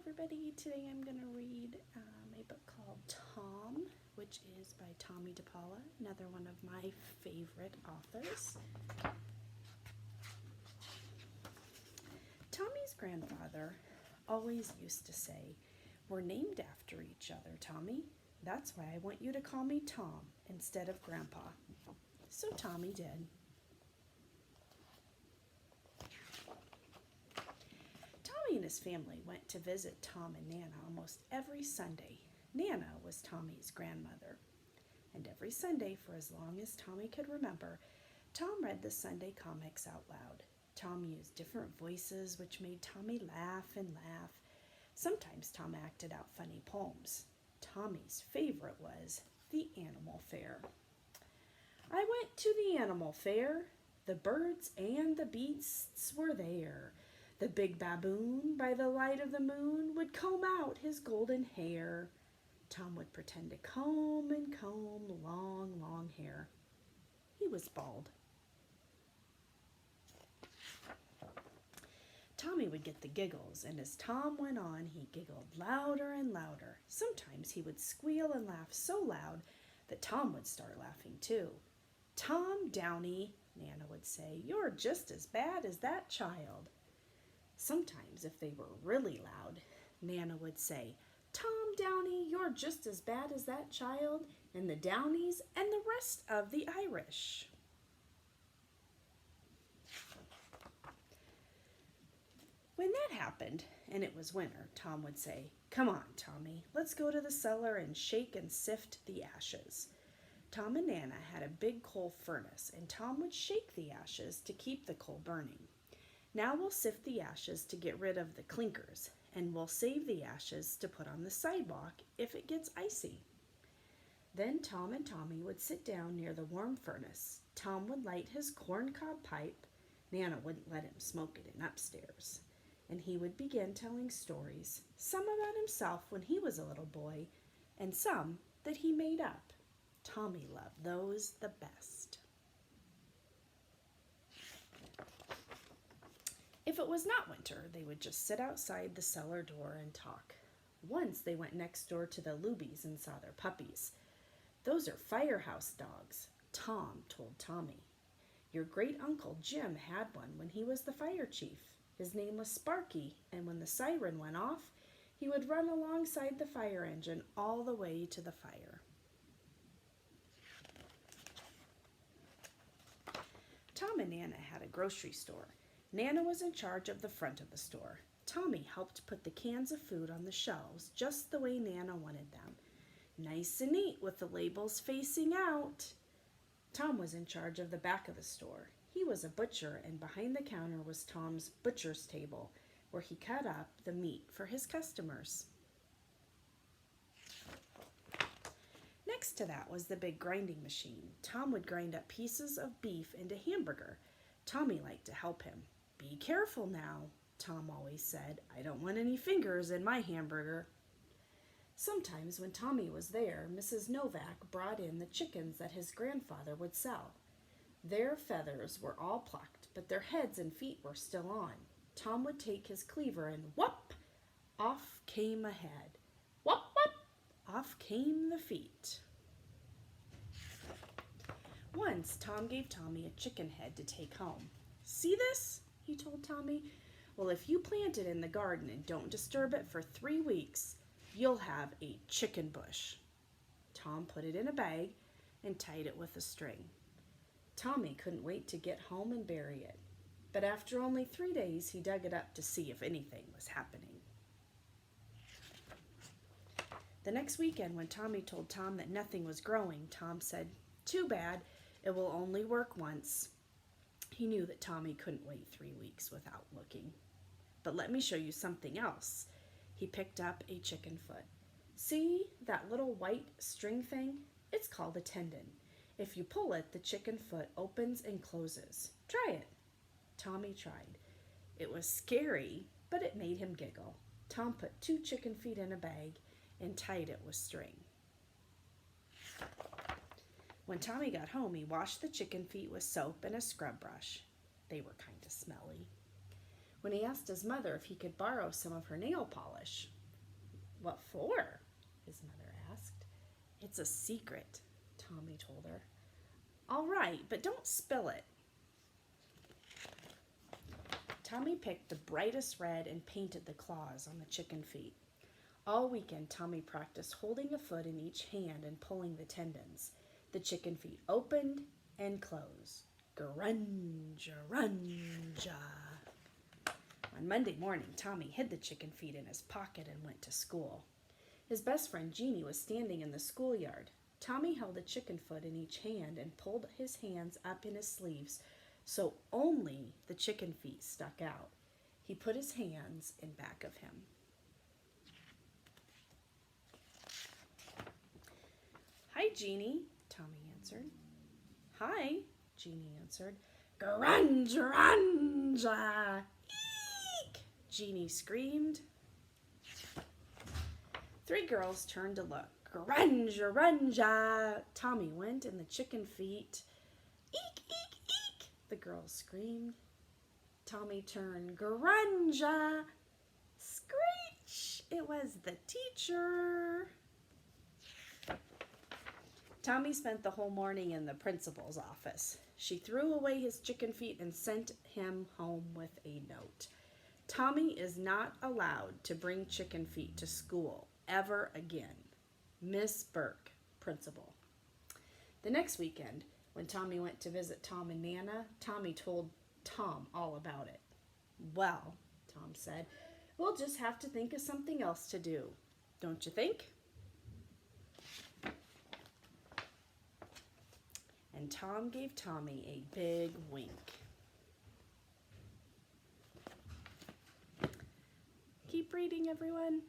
everybody. Today I'm going to read a book called Tom, which is by Tommy DePaula, another one of my favorite authors. Tommy's grandfather always used to say, "We're named after each other, Tommy. That's why I want you to call me Tom instead of Grandpa." So Tommy did. Tommy and his family went to visit Tom and Nana almost every Sunday. Nana was Tommy's grandmother. And every Sunday, for as long as Tommy could remember, Tom read the Sunday comics out loud. Tom used different voices, which made Tommy laugh and laugh. Sometimes Tom acted out funny poems. Tommy's favorite was the animal fair. "I went to the animal fair. The birds and the beasts were there. The big baboon, by the light of the moon, would comb out his golden hair." Tom would pretend to comb and comb long, long hair. He was bald. Tommy would get the giggles, and as Tom went on, he giggled louder and louder. Sometimes he would squeal and laugh so loud that Tom would start laughing too. "Tom Downey," Nana would say, "you're just as bad as that child." Sometimes, if they were really loud, Nana would say, "Tom Downey, you're just as bad as that child, and the Downeys, and the rest of the Irish." When that happened, and it was winter, Tom would say, "Come on, Tommy, let's go to the cellar and shake and sift the ashes." Tom and Nana had a big coal furnace, and Tom would shake the ashes to keep the coal burning. "Now we'll sift the ashes to get rid of the clinkers, and we'll save the ashes to put on the sidewalk if it gets icy." Then Tom and Tommy would sit down near the warm furnace. Tom would light his corncob pipe. Nana wouldn't let him smoke it in upstairs. And he would begin telling stories, some about himself when he was a little boy, and some that he made up. Tommy loved those the best. If it was not winter, they would just sit outside the cellar door and talk. Once they went next door to the Lubies and saw their puppies. "Those are firehouse dogs," Tom told Tommy. "Your great uncle Jim had one when he was the fire chief. His name was Sparky, and when the siren went off, he would run alongside the fire engine all the way to the fire." Tom and Nana had a grocery store. Nana was in charge of the front of the store. Tommy helped put the cans of food on the shelves just the way Nana wanted them. Nice and neat with the labels facing out. Tom was in charge of the back of the store. He was a butcher, and behind the counter was Tom's butcher's table, where he cut up the meat for his customers. Next to that was the big grinding machine. Tom would grind up pieces of beef into hamburger. Tommy liked to help him. "Be careful now," Tom always said. "I don't want any fingers in my hamburger." Sometimes when Tommy was there, Mrs. Novak brought in the chickens that his grandfather would sell. Their feathers were all plucked, but their heads and feet were still on. Tom would take his cleaver and whoop! Off came a head. Whoop, whoop! Off came the feet. Once, Tom gave Tommy a chicken head to take home. "See this?" he told Tommy. "Well, if you plant it in the garden and don't disturb it for 3 weeks, you'll have a chicken bush." Tom put it in a bag and tied it with a string. Tommy couldn't wait to get home and bury it. But after only 3 days, he dug it up to see if anything was happening. The next weekend, when Tommy told Tom that nothing was growing, Tom said, "Too bad, it will only work once." He knew that Tommy couldn't wait 3 weeks without looking. "But let me show you something else." He picked up a chicken foot. "See that little white string thing? It's called a tendon. If you pull it, the chicken foot opens and closes. Try it." Tommy tried. It was scary, but it made him giggle. Tom put 2 chicken feet in a bag and tied it with string. When Tommy got home, he washed the chicken feet with soap and a scrub brush. They were kind of smelly. when he asked his mother if he could borrow some of her nail polish. "What for?" his mother asked. "It's a secret," Tommy told her. "All right, but don't spill it." Tommy picked the brightest red and painted the claws on the chicken feet. All weekend, Tommy practiced holding a foot in each hand and pulling the tendons. The chicken feet opened and closed. Grunja, runja. On Monday morning, Tommy hid the chicken feet in his pocket and went to school. His best friend Jeannie was standing in the schoolyard. Tommy held a chicken foot in each hand and pulled his hands up in his sleeves so only the chicken feet stuck out. He put his hands in back of him. "Hi, Jeannie," Tommy answered. "Hi," Jeannie answered. "Grunja, runja, eek!" Jeannie screamed. 3 girls turned to look. "Grunja, runja!" Tommy went and the chicken feet. "Eek, eek, eek!" the girls screamed. Tommy turned. "Grunja!" Screech! It was the teacher. Tommy spent the whole morning in the principal's office. She threw away his chicken feet and sent him home with a note. "Tommy is not allowed to bring chicken feet to school ever again. Miss Burke, principal." The next weekend, when Tommy went to visit Tom and Nana, Tommy told Tom all about it. "Well," Tom said, "we'll just have to think of something else to do. Don't you think?" And Tom gave Tommy a big wink. Keep reading, everyone.